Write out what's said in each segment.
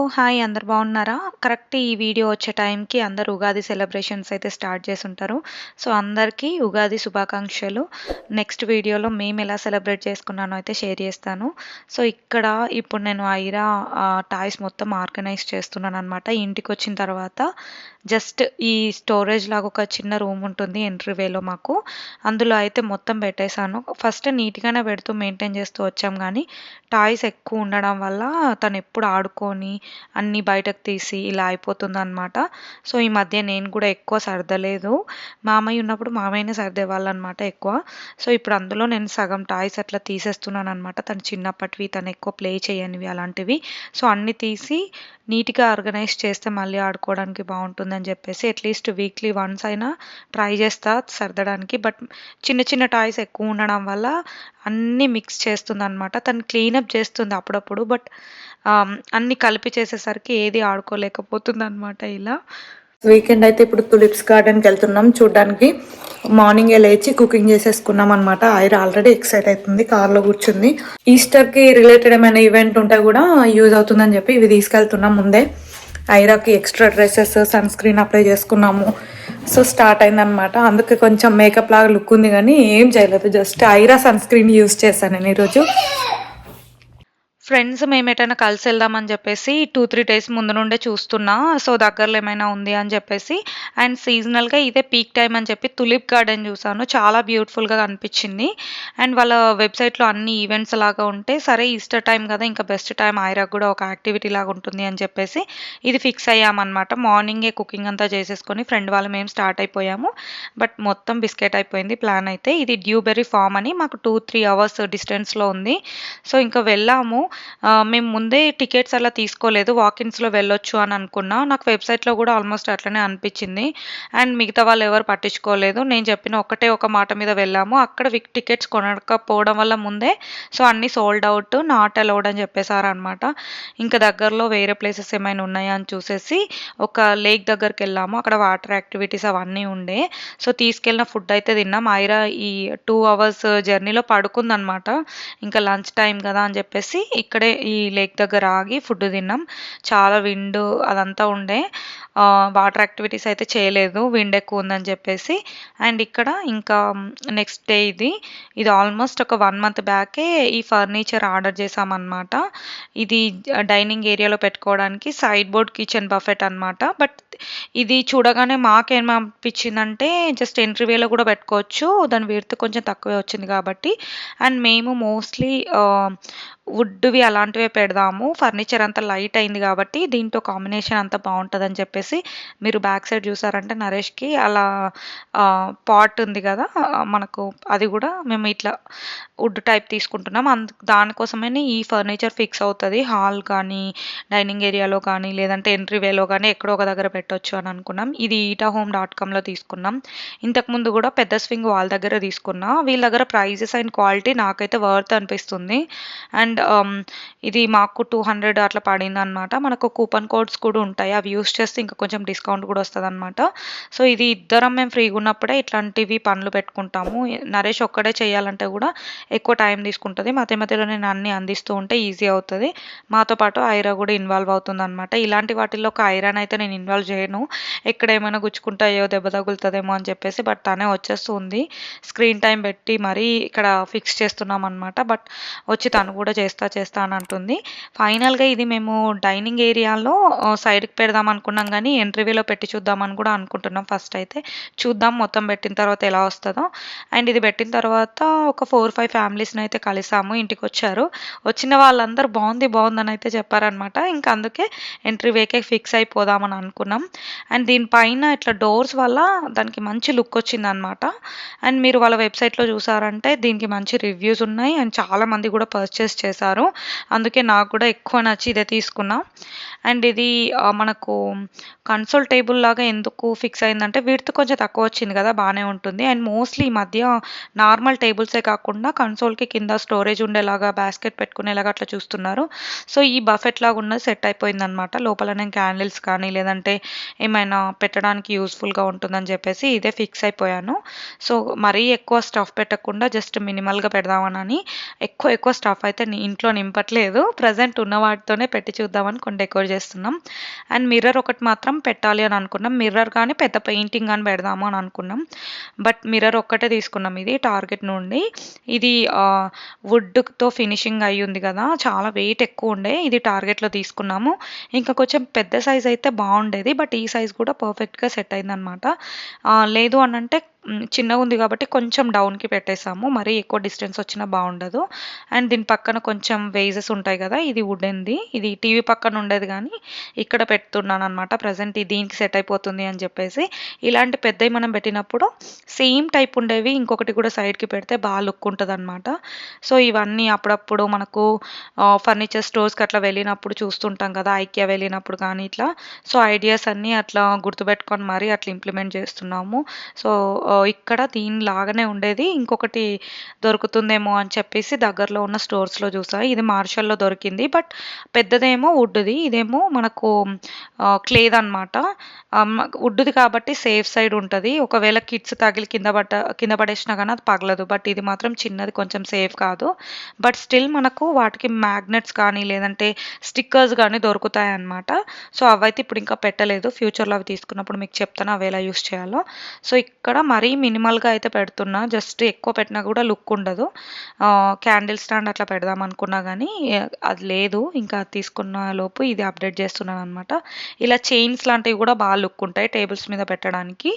Hi అందరు బాగున్నారా? Correct ఈ వీడియో వచ్చే టైంకి అందరూ ఉగాది సెలబ్రేషన్స్ అయితే స్టార్ట్ చేసుంటారు. సో, అందరికీ ఉగాది శుభాకాంక్షలు. నెక్స్ట్ వీడియోలో మేమెలా సెలబ్రేట్ చేసుకున్నానో అయితే షేర్ చేస్తాను. సో, ఇక్కడ ఇప్పుడు నేను ఐరా టాయ్స్ మొత్తం ఆర్గనైజ్ చేస్తున్నాననమాట. ఇంటికొచ్చిన తర్వాత జస్ట్ ఈ స్టోరేజ్ లాగా ఒక చిన్న రూమ్ ఉంటుంది ఎంట్రీ వేలో మాకు. అందులో అయితే మొత్తం పెట్టేశాను. ఫస్ట్ నీట్‌గానే పెడుతూ మెయింటైన్ చేస్తూ వచ్చాం గానీ, టాయ్స్ ఎక్కువ ఉండడం వల్ల తనెప్పుడు ఆడుకొని అన్నీ బయటకు తీసి ఇలా అయిపోతుందనమాట. సో, ఈ మధ్య నేను కూడా ఎక్కువ సర్దలేదు. మామయ్య ఉన్నప్పుడు మామయ్యనే సర్దేవాళ్ళనమాట ఎక్కువ. సో, ఇప్పుడు అందులో నేను సగం టాయ్స్ అట్లా తీసేస్తున్నాననమాట. తను చిన్నప్పటివి, తను ఎక్కువ ప్లే చేయనివి అలాంటివి. సో, అన్నీ తీసి నీట్‌గా ఆర్గనైజ్ చేస్తే మళ్ళీ ఆడుకోవడానికి బావుంటుందని చెప్పేసి అట్‌లీస్ట్ వీక్లీ వన్స్ అయినా ట్రై చేస్తా సర్దడానికి. బట్ చిన్న చిన్న టాయ్స్ ఎక్కువ ఉండడం వల్ల అన్నీ మిక్స్ చేస్తుందనమాట. తను క్లీనప్ చేస్తుంది అప్పుడప్పుడు. బట్ అన్నీ కలిపి చేసేసరికి ఏది ఆడుకోలేకపోతుందనమాట ఇలా. వీకెండ్ అయితే ఇప్పుడు తులిప్స్ గార్డెన్కి వెళ్తున్నాం చూడడానికి. మార్నింగే లేచి కుకింగ్ చేసేసుకున్నాం అనమాట. ఐరా ఆల్రెడీ ఎక్సైట్ అవుతుంది, కార్లో కూర్చుంది. ఈస్టర్కి రిలేటెడ్ ఏమైనా ఈవెంట్ ఉంటే కూడా యూజ్ అవుతుందని చెప్పి ఇవి తీసుకెళ్తున్నాం ముందే. ఐరాకి extra dresses, sunscreen apply చేసుకున్నాము. సో స్టార్ట్ అయిందనమాట. అందుకే కొంచెం మేకప్ లాగా లుక్ ఉంది కానీ ఏం చేయలేదు, just Aira sun screen use చేశాను నేను ఈరోజు. ఫ్రెండ్స్ మేమెటైనా కలిసెళ్దామని జెప్పేసి 2, 3 డేస్ ముందు నుండే చూస్తున్నా. సో, దగ్గరలో ఏమైనా ఉంది అని జెప్పేసి. అండ్ సీజనల్‌గా ఇదే పీక్ టైమ్ అని చెప్పి తులిప్ గార్డెన్ జూసాను. చాలా బ్యూటిఫుల్‌గా కనిపిచ్చింది. అండ్ వాళ్ళ వెబ్‌సైట్‌లో అన్ని ఈవెంట్స్ లాగా ఉంటే, సరే ఈస్టర్ టైమ్ గదా! ఇంకా బెస్ట్ టైమ్ ఐరాకి గూడా ఒక యాక్టివిటీ లాగా ఉంటుంది అని చెప్పేసి ఇది ఫిక్స్ అయ్యామనమాట. మార్నింగే కుకింగ్ అంతా చేసేసుకొని ఫ్రెండ్ వాళ్ళు మేము స్టార్ట్ అయిపోయాము. బట్ మొత్తం బిస్కెట్ అయిపోయింది ప్లాన్ అయితే. ఇది డ్యూబెర్రీ ఫార్మ్ అని మాకు 2, 3 అవర్స్ డిస్టెన్స్‌లో ఉంది. సో, ఇంకా వెళ్ళాము. మేము ముందే టికెట్స్ అలా తీసుకోలేదు. వాకిన్స్‌లో వెళ్ళొచ్చు అని అనుకున్నా. నాకు వెబ్‌సైట్‌లో గూడా ఆల్మోస్ట్ అట్లనే అనిపిచ్చింది. అండ్ మిగతా వాళ్ళు ఎవరు పట్టించుకోలేదు. నేను చెప్పిన ఒకటే ఒక మాట మీద వెళ్ళాము. అక్కడ టికెట్స్ కొనకపోవడం వల్ల ముందే సో, అన్నీ సోల్డ్ ఔట్, నాట్ అలౌడ్ అని చెప్పేసారనమాట. ఇంకా దగ్గరలో వేరే ప్లేసెస్ ఏమైనా ఉన్నాయా అని చూసేసి ఒక లేక్ దగ్గరికెళ్ళాము. అక్కడ వాటర్ యాక్టివిటీస్ అవన్నీ ఉండే. సో, తీసుకెళ్ళిన ఫుడ్ అయితే తిన్నాం. ఐరా ఈ 2 అవర్స్ జర్నీలో పడుకుందనమాట. ఇంకా లంచ్ టైమ్ గదా అని చెప్పేసి ఇక్కడే ఈ లేక్ దగ్గర ఆగి ఫుడ్ తిన్నాం. చాలా విండ్ అదంతా ఉండే. వాటర్ యాక్టివిటీస్ అయితే చేయలేదు, విండ్ ఎక్కువ ఉందని చెప్పేసి. అండ్ ఇక్కడ ఇంకా నెక్స్ట్ డే ఇది ఆల్మోస్ట్ ఒక 1 మంత్ బ్యాకే ఈ ఫర్నిచర్ ఆర్డర్ చేశామన్నమాట. ఇది డైనింగ్ ఏరియాలో పెట్టుకోవడానికి సైడ్ బోర్డ్ కిచెన్ బఫెట్ అనమాట. బట్ ఇది చూడగానే మాకేమనిపించిందంటే జస్ట్ ఎంట్రీ వేలో కూడా పెట్టుకోవచ్చు. దాని విడ్త్ కొంచెం తక్కువే వచ్చింది కాబట్టి. అండ్ మేము మోస్ట్లీ వుడ్‌వి అలాంటివే పెడదాము. ఫర్నిచర్ అంతా లైట్ అయింది కాబట్టి దీంతో కాంబినేషన్ అంతా బావుంటదని చెప్పేసి మీరు బ్యాక్ సైడ్ చూసారంటే నరేష్‌కి అలా పాట్ ఉంది గదా! మనకు అది గూడా మేము ఇట్లా వుడ్ టైప్ తీసుకుంటున్నాం. దానికోసమని ఈ ఫర్నిచర్ ఫిక్స్ అవుతది. హాల్ కానీ, డైనింగ్ ఏరియాలో కానీ, లేదంటే ఎంట్రీ వేలో గానీ ఎక్కడో ఒక దగ్గర పెట్టొచ్చు అని అనుకున్నాం. ఇది eatahome.comలో తీసుకున్నాం. ఇంతకుముందు గూడా పెద్ద స్వింగ్ వాళ్ళ దగ్గర తీసుకున్నా. వీళ్ళ దగ్గర ప్రైజెస్ అండ్ క్వాలిటీ నాకైతే వర్త్ అనిపిస్తుంది. అండ్ ఇది మాకు 200 అట్లా పడిందనమాట. మనకు కూపన్ కోడ్స్ కూడా ఉంటాయి. అవి యూజ్ చేస్తే ఇంకా కొంచెం డిస్కౌంట్ కూడా వస్తదనమాట. సో, ఇది ఇద్దరం మేము ఫ్రీగున్నప్పుడే ఇట్లాంటివి పనులు పెట్టుకుంటాము. నరేష్ ఒక్కడే చేయాలంటే గూడా ఎక్కువ టైం తీసుకుంటది. మధ్య మధ్యలో నేను అన్నీ అందిస్తూ ఉంటే ఈజీ అవుతది. మాతో పాటు ఐరా గూడా ఇన్వాల్వ్ అవుతుందనమాట. ఇలాంటి వాటిల్లో ఒక ఐరానైతే నేను ఇన్వాల్వ్ చేయను. ఎక్కడ ఏమైనా గుచ్చుకుంటాయో, దెబ్బ తగులుతదేమో అని చెప్పేసి. బట్ తనే వచ్చేస్తూ ఉంది. స్క్రీన్ టైమ్ పెట్టి మరీ ఇక్కడ ఫిక్స్ చేస్తున్నామనమాట. బట్ వచ్చి తను కూడా చేస్తా అని అంటుంది. ఫైనల్‌గా ఇది మేము డైనింగ్ ఏరియాలో సైడ్‌కి పెడదాం అనుకున్నాం గానీ, ఎంట్రీ వేలో పెట్టి చూద్దామని కూడా అనుకుంటున్నాం ఫస్ట్ అయితే. చూద్దాం మొత్తం పెట్టిన తర్వాత ఎలా వస్తదో. అండ్ ఇది పెట్టిన తర్వాత ఒక 4, 5 ఫ్యామిలీస్‌నైతే కలిసాము. ఇంటికొచ్చారు. వచ్చిన వాళ్ళందరూ బావుందని అయితే చెప్పారనమాట. ఇంక అందుకే ఎంట్రీ వేకే ఫిక్స్ అయిపోదామని అనుకున్నాం. అండ్ దీనిపైన ఇట్లా డోర్స్ వల్ల దానికి మంచి లుక్ వచ్చిందనమాట. అండ్ మీరు వాళ్ళ వెబ్‌సైట్‌లో చూసారంటే దీనికి మంచి రివ్యూస్ ఉన్నాయి. అండ్ చాలామంది కూడా పర్చేస్ చేశారు. అందుకే నాకు కూడా ఎక్కువ నచ్చి ఇదే తీసుకున్నా. అండ్ ఇది మనకు కన్సోల్ టేబుల్ లాగా ఎందుకు ఫిక్స్ అయిందంటే విడ్త్ కొంచెం తక్కువ వచ్చింది కదా! బానే ఉంటుంది. అండ్ మోస్ట్‌లీ ఈ మధ్య నార్మల్ టేబుల్సే కాకుండా కన్సోల్‌కి కింద స్టోరేజ్ ఉండేలాగా బాస్కెట్ పెట్టుకునేలాగా అట్లా చూస్తున్నారు. సో, ఈ బఫెట్ లాగా ఉన్నది సెట్ అయిపోయిందనమాట. లోపల నేను క్యాండిల్స్ కానీ, లేదంటే ఏమైనా పెట్టడానికి యూజ్‌ఫుల్‌గా ఉంటుందని చెప్పేసి ఇదే ఫిక్స్ అయిపోయాను. సో, మరీ ఎక్కువ స్టఫ్ పెట్టకుండా జస్ట్ మినిమల్‌గా పెడదామనని ఎక్కువ స్టఫ్ అయితే ఇంట్లో నింపట్లేదు. ప్రెజెంట్ ఉన్న వాటితోనే పెట్టి చూద్దామని కొన్ని డెకోర్ చేస్తున్నాం. అండ్ మిర్రర్ ఒకటి మాత్రం పెట్టాలి అని అనుకున్నాం. మిర్రర్ కానీ పెద్ద పెయింటింగ్ కానీ పెడదాము అని అనుకున్నాం. బట్ మిర్రర్ ఒక్కటే తీసుకున్నాం ఇది టార్గెట్ నుండి. ఇది వుడ్‌తో ఫినిషింగ్ అయ్యి ఉంది కదా! చాలా వెయిట్ ఎక్కువ ఉండే. ఇది టార్గెట్‌లో తీసుకున్నాము. ఇంకా కొంచెం పెద్ద సైజ్ అయితే బాగుండేది. బట్ ఈ సైజ్ కూడా పర్ఫెక్ట్‌గా సెట్ అయిందనమాట. లేదు అనంటే చిన్నగుంది కాబట్టి కొంచెం డౌన్‌కి పెట్టేసాము. మరీ ఎక్కువ డిస్టెన్స్ వచ్చినా బాగుండదు. అండ్ దీని పక్కన కొంచెం వేజెస్ ఉంటాయి కదా! ఇది వుడెన్‌ది. ఇది టీవీ పక్కన ఉండేది కానీ ఇక్కడ పెడుతున్నాననమాట. ప్రెజెంట్ దీనికి సెట్ అయిపోతుంది అని చెప్పేసి. ఇలాంటి పెద్దయి మనం పెట్టినప్పుడు సేమ్ టైప్ ఉండేవి ఇంకొకటి కూడా సైడ్‌కి పెడితే బాగా లుక్ ఉంటదనమాట. సో, ఇవన్నీ అప్పుడప్పుడు మనకు ఫర్నిచర్ స్టోర్స్‌కి అట్లా వెళ్ళినప్పుడు చూస్తుంటాం కదా! ఐకియా వెళ్ళినప్పుడు కానీ ఇట్లా. సో, ఐడియాస్ అన్నీ అట్లా గుర్తుపెట్టుకొని మరీ అట్లా ఇంప్లిమెంట్ చేస్తున్నాము. సో, ఇక్కడ దీనిలాగానే ఉండేది ఇంకొకటి దొరుకుతుందేమో అని చెప్పేసి దగ్గరలో ఉన్న స్టోర్స్‌లో చూసా. ఇది మార్షల్‌లో దొరికింది. బట్ పెద్దదేమో వుడ్‌ది. ఇదేమో మనకు క్లేదనమాట. వుడ్‌ది కాబట్టి సేఫ్ సైడ్ ఉంటది. ఒకవేళ కిడ్స్ తగిలి కింద పడేసినా గానీ అది పగలదు. బట్ ఇది మాత్రం చిన్నది కొంచెం సేఫ్ కాదు. బట్ స్టిల్ మనకు వాటికి మ్యాగ్నెట్స్ కానీ లేదంటే స్టిక్కర్స్ గానీ దొరుకుతాయన్నమాట. సో, అవైతే ఇప్పుడు ఇంకా పెట్టలేదు. ఫ్యూచర్‌లో అవి తీసుకున్నప్పుడు మీకు చెప్తాను అవి ఎలా యూజ్ చేయాలో. సో, ఇక్కడ మరీ మినిమల్‌గా అయితే పెడుతున్నా. జస్ట్ ఎక్కువ పెట్టినా కూడా లుక్ ఉండదు. క్యాండిల్ స్టాండ్ అట్లా పెడదాం అనుకున్నా గానీ అది లేదు. ఇంకా తీసుకున్న లోపు ఇది అప్డేట్ చేస్తున్నాననమాట. ఇలా చైన్స్ లాంటివి కూడా బాగా లుక్ ఉంటాయి టేబుల్స్ మీద పెట్టడానికి.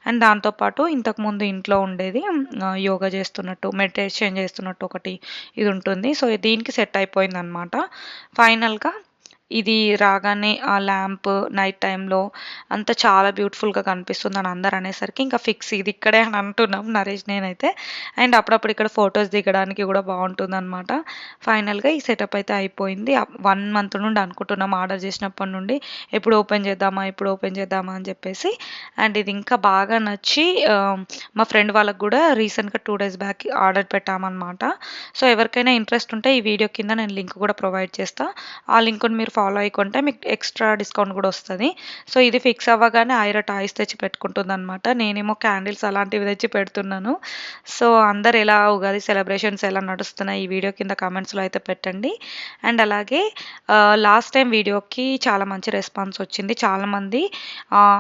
అండ్ దాంతో పాటు ఇంతకుముందు ఇంట్లో ఉండేది యోగా చేస్తున్నట్టు, మెడిటేషన్ చేస్తున్నట్టు ఒకటి ఇది ఉంటుంది. సో, దీనికి సెట్ అయిపోయిందనమాట. ఫైనల్‌గా ఇది రాగానే ఆ ల్యాంప్ నైట్ టైమ్‌లో అంతా చాలా బ్యూటిఫుల్‌గా కనిపిస్తుందని అందరూ అనేసరికి ఇంకా ఫిక్స్ ఇది ఇక్కడే అని అంటున్నాం నరేష్ నేనైతే. అండ్ అప్పుడప్పుడు ఇక్కడ ఫోటోస్ దిగడానికి కూడా బాగుంటుందనమాట. ఫైనల్‌గా ఈ సెటప్ అయితే అయిపోయింది. 1 మంత్ నుండి అనుకుంటున్నాం ఆర్డర్ చేసినప్పటి నుండి ఎప్పుడు ఓపెన్ చేద్దామా? ఎప్పుడు ఓపెన్ చేద్దామా? అని చెప్పేసి. అండ్ ఇది ఇంకా బాగా నచ్చి మా ఫ్రెండ్ వాళ్ళకి కూడా రీసెంట్‌గా 2 డేస్ బ్యాక్ ఆర్డర్ పెట్టామనమాట. సో, ఎవరికైనా ఇంట్రెస్ట్ ఉంటే ఈ వీడియో కింద నేను లింక్ కూడా ప్రొవైడ్ చేస్తా. ఆ లింక్‌ని మీరు ఫాలో అయ్యి కొంటే మీకు ఎక్స్ట్రా డిస్కౌంట్ కూడా వస్తది. సో, ఇది ఫిక్స్ అవ్వగానే ఐరా టాయ్స్ తెచ్చి పెట్టుకుంటుందనమాట. నేనేమో క్యాండిల్స్ అలాంటివి తెచ్చి పెడుతున్నాను. సో, అందరు ఎలా ఉగాది సెలబ్రేషన్స్ ఎలా నడుస్తున్నాయి ఈ వీడియో కింద కామెంట్స్‌లో అయితే పెట్టండి. అండ్ అలాగే లాస్ట్ టైం వీడియోకి చాలా మంచి రెస్పాన్స్ వచ్చింది. చాలామంది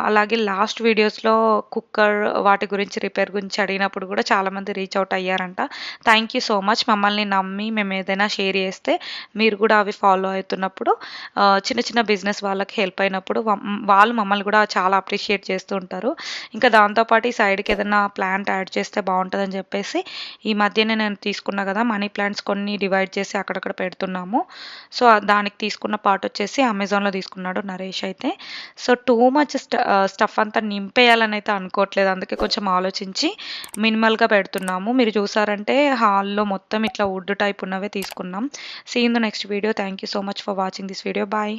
అలాగే లాస్ట్ వీడియోస్‌లో కుక్కర్ వాటి గురించి రిపేర్ గురించి అడిగినప్పుడు కూడా చాలామంది రీచ్ అవుట్ అయ్యారంట. Thank you so much. మమ్మల్ని నమ్మి మేము ఏదైనా షేర్ చేస్తే మీరు కూడా అవి ఫాలో అవుతున్నప్పుడు చిన్న చిన్న బిజినెస్ వాళ్ళకి హెల్ప్ అయినప్పుడు వాళ్ళు మమ్మల్ని కూడా చాలా అప్రిషియేట్ చేస్తూ ఉంటారు. ఇంకా దాంతో పాటు ఈ సైడ్‌కి ఏదైనా ప్లాంట్ యాడ్ చేస్తే బాగుంటదని చెప్పేసి ఈ మధ్యనే నేను తీసుకున్నా కదా! మనీ ప్లాంట్స్ కొన్ని డివైడ్ చేసి అక్కడక్కడ పెడుతున్నాము. సో, దానికి తీసుకున్న పార్ట్ వచ్చేసి అమెజాన్‌లో తీసుకున్నాడు నరేష్ అయితే. సో, టూ మచ్ స్టఫ్ అంతా నింపేయాలని అయితే అనుకోవట్లేదు. అందుకే కొంచెం ఆలోచించి మినిమల్‌గా పెడుతున్నాము. మీరు చూసారంటే హాల్‌లో మొత్తం ఇట్లా వుడ్ టైప్ ఉన్నవే తీసుకున్నాం. See in the next video. Thank you so much for watching this video. Bye.